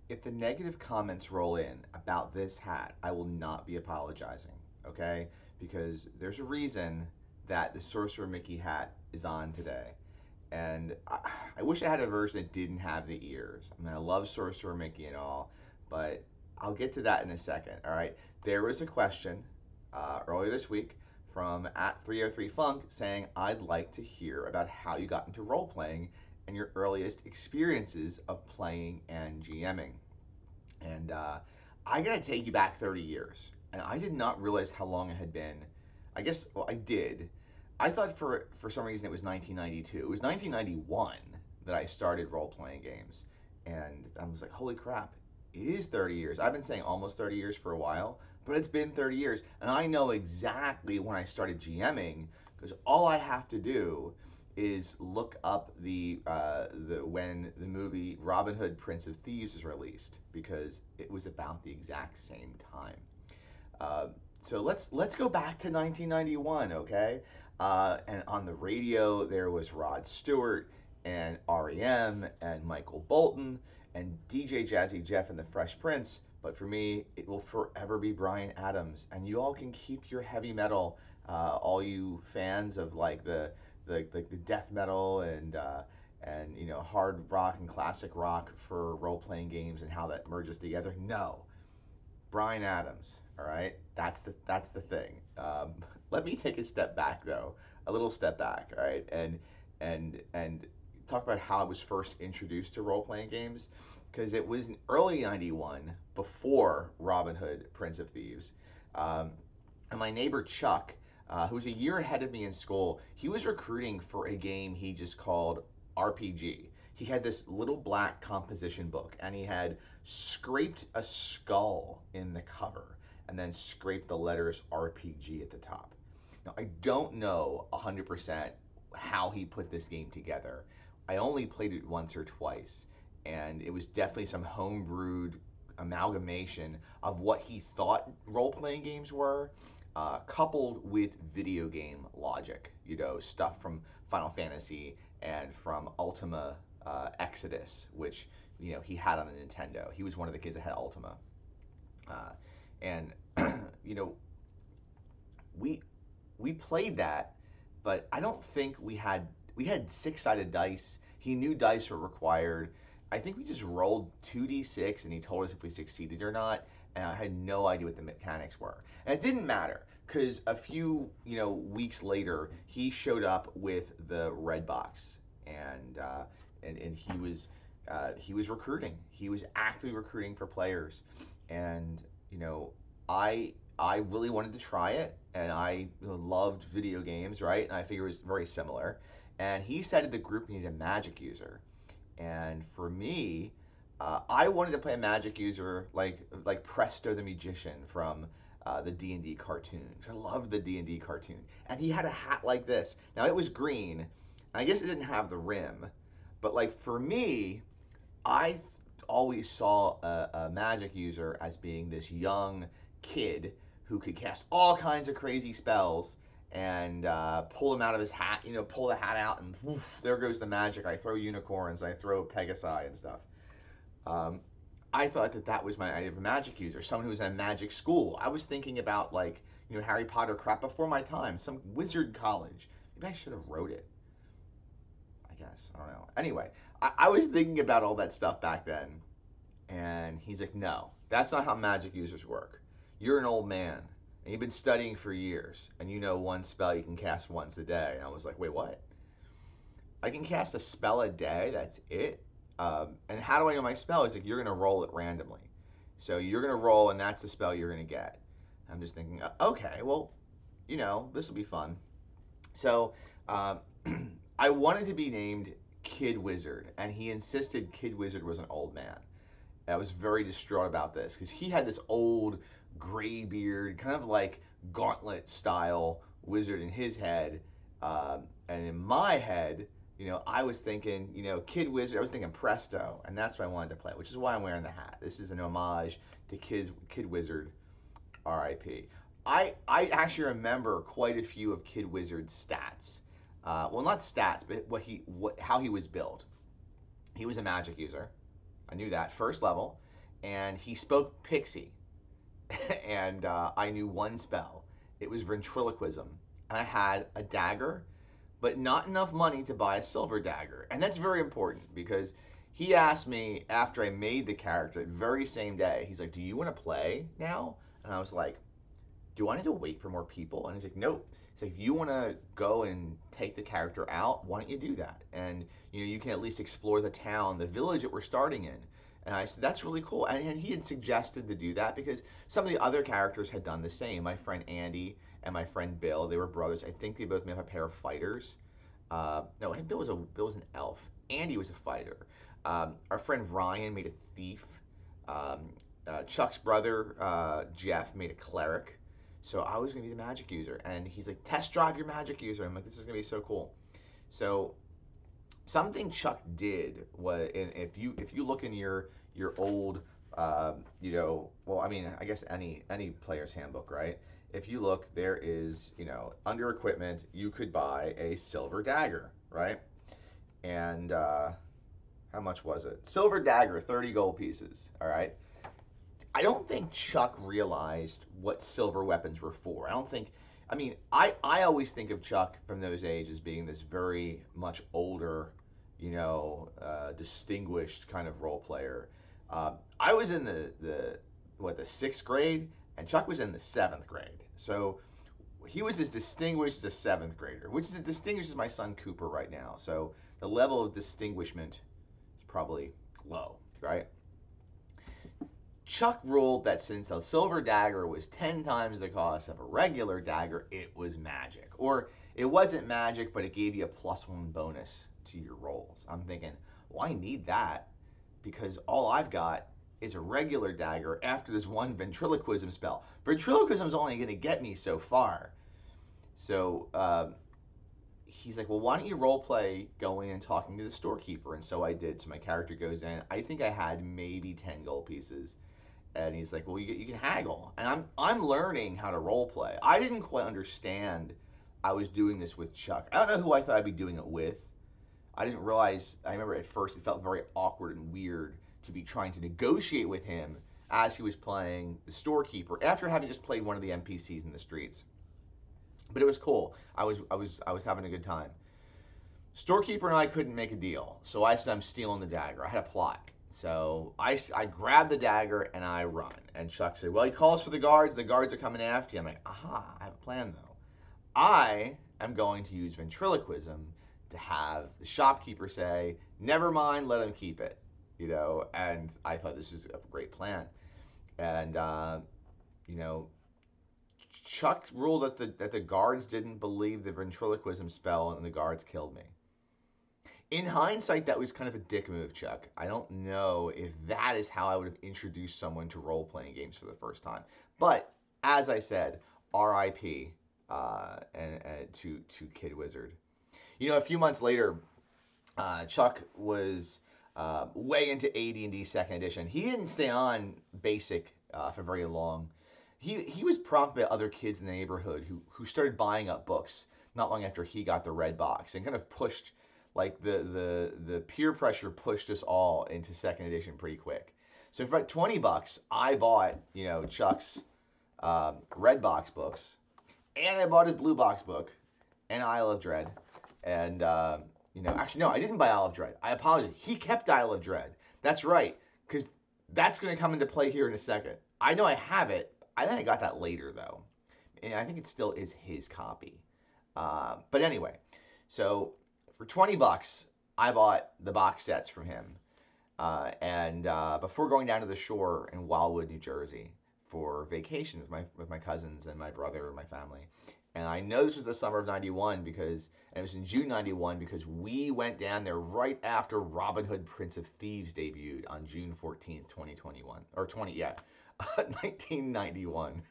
if the negative comments roll in about this hat, I will not be apologizing, okay? Because there's a reason that the Sorcerer Mickey hat is on today. And I wish I had a version that didn't have the ears. I mean, I love Sorcerer Mickey and all, but I'll get to that in a second, all right? There was a question earlier this week from at 303 Funk saying, I'd like to hear about how you got into role playing and your earliest experiences of playing and GMing. And I gotta take you back 30 years. And I did not realize how long it had been. I guess, well, I did. I thought for some reason it was 1992. It was 1991 that I started role playing games. And I was like, holy crap, it is 30 years. I've been saying almost 30 years for a while, but it's been 30 years. And I know exactly when I started GMing because all I have to do is look up the when the movie Robin Hood Prince of Thieves was released because it was about the exact same time. Uh, so let's go back to 1991, okay? And on the radio there was Rod Stewart and REM and Michael Bolton and DJ Jazzy Jeff and the Fresh Prince. But for me, it will forever be Bryan Adams. And you all can keep your heavy metal, all you fans of like the death metal and you know hard rock and classic rock for role playing games and how that merges together. No, Bryan Adams. All right, that's the thing. Let me take a step back though, a little step back. All right, and talk about how I was first introduced to role playing games because it was in early '91 before Robin Hood, Prince of Thieves, and my neighbor Chuck. Who was a year ahead of me in school, he was recruiting for a game he just called RPG. He had this little black composition book and he had scraped a skull in the cover and then scraped the letters RPG at the top. Now, I don't know 100% how he put this game together. I only played it once or twice, and it was definitely some homebrewed amalgamation of what he thought role playing games were, coupled with video game logic, you know, stuff from Final Fantasy and from Ultima Exodus, which, you know, he had on the Nintendo. He was one of the kids that had Ultima. And, you know, we we played that, but I don't think we had six-sided dice. He knew dice were required. I think we just rolled 2d6 and he told us if we succeeded or not, and I had no idea what the mechanics were. And it didn't matter because a few, weeks later, he showed up with the red box, and he was recruiting. He was actively recruiting for players, and I really wanted to try it, and I loved video games, right? And I figured it was very similar. And he said that the group needed a magic user, and for me, I wanted to play a magic user like Presto the Magician from the D&D cartoon, because I loved the D&D cartoon. And he had a hat like this. Now it was green. I guess it didn't have the rim, but like for me, I always saw a magic user as being this young kid who could cast all kinds of crazy spells and pull him out of his hat, pull the hat out and woof, there goes the magic. I throw unicorns, I throw Pegasi and stuff. Um, I thought that was my idea of a magic user, someone who was in a magic school. I was thinking about Harry Potter crap before my time, some wizard college. Maybe I should have wrote it. I guess. I don't know. Anyway, I was thinking about all that stuff back then, and he's like, no, that's not how magic users work. You're an old man, and you've been studying for years, and you know one spell you can cast once a day. And I was like, wait, what? I can cast a spell a day, that's it? And how do I know my spell? He's like, you're going to roll it randomly. So you're going to roll, and that's the spell you're going to get. I'm just thinking, okay, well, this will be fun. So I wanted to be named Kid Wizard, and he insisted Kid Wizard was an old man. And I was very distraught about this because he had this old gray beard, kind of like gauntlet style wizard in his head. And in my head, I was thinking, Kid Wizard, I was thinking Presto, and that's what I wanted to play, which is why I'm wearing the hat. This is an homage to Kid Wizard, R.I.P. I actually remember quite a few of Kid Wizard's stats. Well, not stats, but how he was built. He was a magic user. I knew that. First level. and he spoke pixie, and I knew one spell. It was ventriloquism, and I had a dagger, but not enough money to buy a silver dagger, and that's very important because he asked me after I made the character, the very same day. He's like, "Do you want to play now?" And I was like, "Do I need to wait for more people?" And he's like, "Nope." He's like, "If you want to go and take the character out, why don't you do that? And you can at least explore the town, the village that we're starting in." And I said, "That's really cool." And he had suggested to do that because some of the other characters had done the same. My friend Andy and my friend Bill, they were brothers. I think they both made up a pair of fighters. No, I think Bill was an elf. Andy was a fighter. Our friend Ryan made a thief. Um, Chuck's brother Jeff made a cleric. So I was gonna be the magic user, and he's like, "Test drive your magic user." I'm like, "This is gonna be so cool." So something Chuck did was, and if you look in your old, well, I mean, I guess any player's handbook, right? If you look, there is, under equipment, you could buy a silver dagger, right? And how much was it? Silver dagger, 30 gold pieces. All right. I don't think Chuck realized what silver weapons were for. I don't think. I mean, I always think of Chuck from those ages as being this very much older, distinguished kind of role player. I was in the sixth grade, and Chuck was in the seventh grade. So he was as distinguished as a seventh grader, which is as distinguished as my son Cooper right now. So the level of distinguishment is probably low, right? Chuck ruled that since a silver dagger was 10 times the cost of a regular dagger, it was magic. Or it wasn't magic, but it gave you a +1 bonus to your rolls. I'm thinking, well, I need that because all I've got is a regular dagger after this one ventriloquism spell. Ventriloquism is only going to get me so far. So he's like, well, why don't you role play going and talking to the storekeeper? And so I did. So my character goes in. I think I had maybe 10 gold pieces. And he's like, well, you can haggle. And I'm learning how to role play. I didn't quite understand I was doing this with Chuck. I don't know who I thought I'd be doing it with. I didn't realize, I remember at first it felt very awkward and weird to be trying to negotiate with him as he was playing the storekeeper after having just played one of the NPCs in the streets. But it was cool. I was having a good time. Storekeeper and I couldn't make a deal, so I said I'm stealing the dagger. I had a plot. So I grabbed the dagger and I run. And Chuck said, well, he calls for the guards. The guards are coming after you. I'm like, aha, I have a plan though. I am going to use ventriloquism to have the shopkeeper say, never mind, let him keep it. And I thought this was a great plan. And, Chuck ruled that the guards didn't believe the ventriloquism spell and the guards killed me. In hindsight, that was kind of a dick move, Chuck. I don't know if that is how I would have introduced someone to role-playing games for the first time. But as I said, R.I.P. And to Kid Wizard. A few months later, Chuck was way into AD&D Second Edition. He didn't stay on Basic for very long. He was prompted by other kids in the neighborhood who started buying up books not long after he got the red box and kind of pushed. Like the peer pressure pushed us all into Second Edition pretty quick. So for about $20, I bought Chuck's red box books, and I bought his blue box book, and Isle of Dread, and actually no, I didn't buy Isle of Dread. I apologize. He kept Isle of Dread. That's right, because that's going to come into play here in a second. I know I have it. I think I got that later though, and I think it still is his copy. But anyway, so. For $20, I bought the box sets from him, and before going down to the shore in Wildwood, New Jersey, for vacation with my cousins and my brother and my family. And I know this was the summer of '91 and it was in June '91 because we went down there right after Robin Hood Prince of Thieves debuted on June 14th, 2021 or 1991.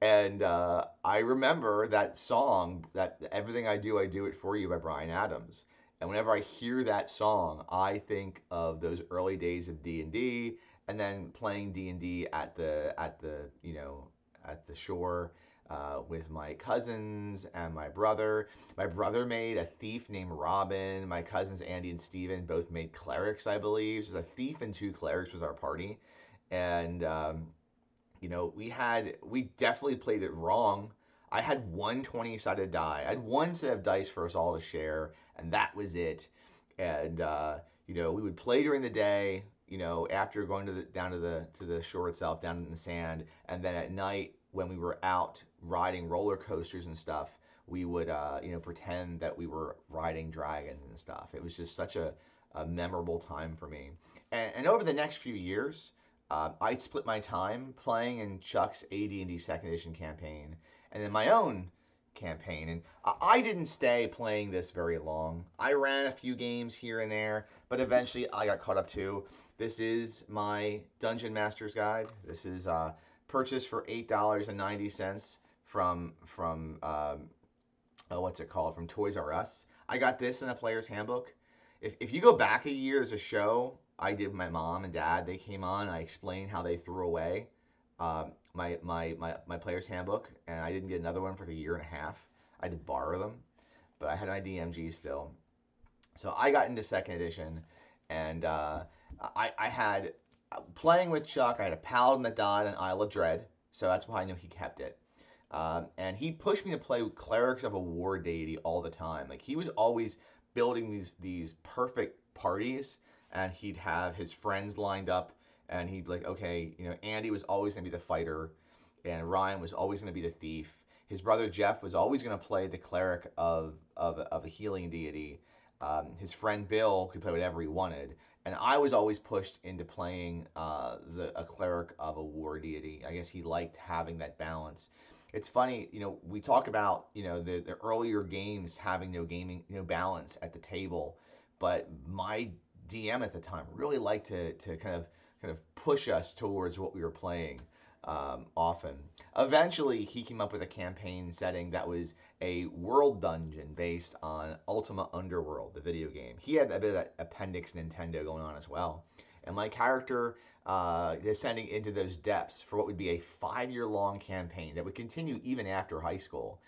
And I remember that song, that Everything I Do It For You by Bryan Adams. And whenever I hear that song, I think of those early days of D&D and then playing D&D at the shore. with my cousins and my brother. My brother made a thief named Robin. My cousins Andy and Steven both made clerics, I believe. So it was a thief and two clerics was our party, and we definitely played it wrong. I had one 20-sided die. I had one set of dice for us all to share, and that was it. And we would play during the day. After going down to the shore itself, down in the sand, and then at night when we were out riding roller coasters and stuff, we would pretend that we were riding dragons and stuff. It was just such a memorable time for me. And over the next few years, I split my time playing in Chuck's AD&D Second Edition campaign, and then my own campaign. And I didn't stay playing this very long. I ran a few games here and there, but eventually I got caught up too. This is my Dungeon Master's Guide. This is purchased for $8.90 from what's it called? From Toys R Us. I got this in a player's handbook. If you go back a year as a show, I did with my mom and dad. They came on. I explained how they threw away my player's handbook, and I didn't get another one for like a year and a half. I did borrow them, but I had my DMG still. So I got into second edition, and I had playing with Chuck. I had a paladin that died on Isle of Dread, so that's why I knew he kept it. And he pushed me to play with clerics of a war deity all the time. Like he was always building these perfect parties, and he'd have his friends lined up, and he'd be like, okay, Andy was always gonna be the fighter, and Ryan was always gonna be the thief. His brother Jeff was always gonna play the cleric of a healing deity. His friend Bill could play whatever he wanted, and I was always pushed into playing a cleric of a war deity. I guess he liked having that balance. It's funny, we talk about the earlier games having no balance at the table, but my DM at the time really liked to kind of push us towards what we were playing often. Eventually, he came up with a campaign setting that was a world dungeon based on Ultima Underworld, the video game. He had a bit of that Appendix Nintendo going on as well. And my character descending into those depths for what would be a 5-year-long campaign that would continue even after high school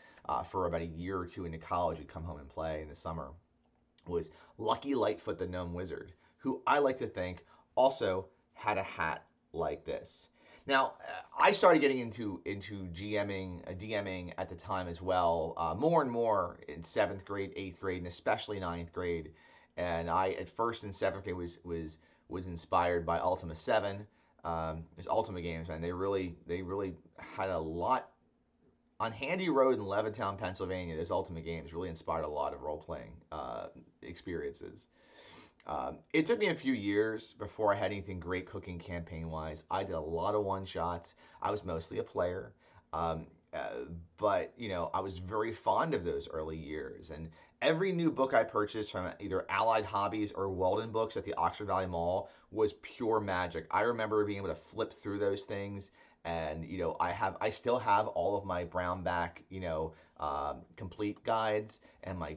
for about a year or two into college. We'd come home and play in the summer. Was Lucky Lightfoot the Gnome Wizard, who I like to think also had a hat like this. Now, I started getting into DMing at the time as well, more and more in 7th grade, 8th grade, and especially 9th grade. And I, at first in 7th grade, was inspired by Ultima 7. There's Ultima games, man. They really had a lot on Handy Road in Levittown, Pennsylvania. Those Ultima games really inspired a lot of role-playing experiences. It took me a few years before I had anything great cooking campaign-wise. I did a lot of one-shots. I was mostly a player. But I was very fond of those early years. And every new book I purchased from either Allied Hobbies or Walden Books at the Oxford Valley Mall was pure magic. I remember being able to flip through those things. And I still have all of my brownback complete guides, and I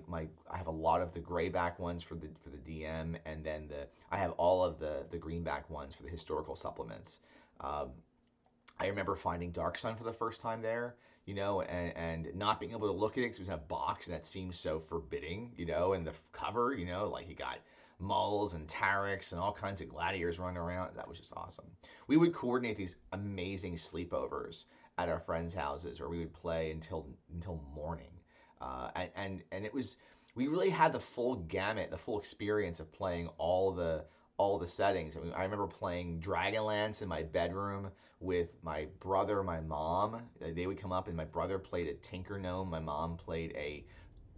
have a lot of the grayback ones for the DM, and then I have all of the greenback ones for the historical supplements. I remember finding Dark Sun for the first time there, and not being able to look at it because it was in a box and that seemed so forbidding, and the cover, like you got Mulls and Tarex and all kinds of gladiators running around. That was just awesome. We would coordinate these amazing sleepovers at our friends' houses where we would play until morning, and it was, we really had the full gamut, the full experience of playing all the settings. I mean, I remember playing Dragonlance in my bedroom with my brother, my mom. They would come up, and my brother played a Tinker Gnome. My mom played a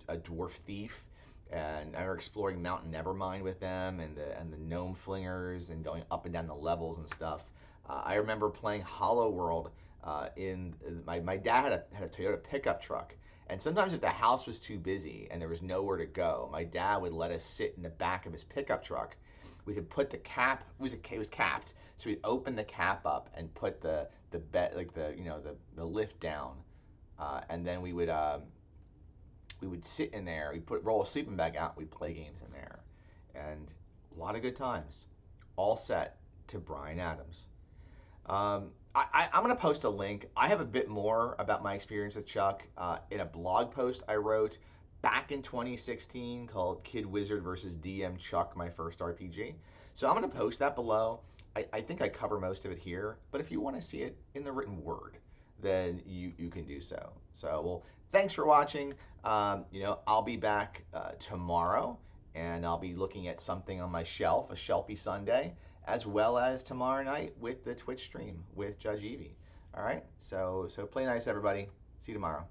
Dwarf Thief. And I remember exploring Mount Nevermind with them, and the Gnome Flingers, and going up and down the levels and stuff. I remember playing Hollow World. My dad had a Toyota pickup truck, and sometimes if the house was too busy and there was nowhere to go, my dad would let us sit in the back of his pickup truck. We could put the cap, it was capped, so we'd open the cap up and put the bed, like the lift down, and then we would sit in there. We'd roll a sleeping bag out. We'd play games in there, and a lot of good times, all set to Bryan Adams. I'm going to post a link. I have a bit more about my experience with Chuck in a blog post I wrote back in 2016 called Kid Wizard versus DM Chuck, my first RPG. So I'm going to post that below. I think I cover most of it here, but if you want to see it in the written word, then you can do so. So, well, thanks for watching. I'll be back tomorrow, and I'll be looking at something on my shelf, a Shelfie Sunday, as well as tomorrow night with the Twitch stream with Judge Evie. All right, so play nice, everybody. See you tomorrow.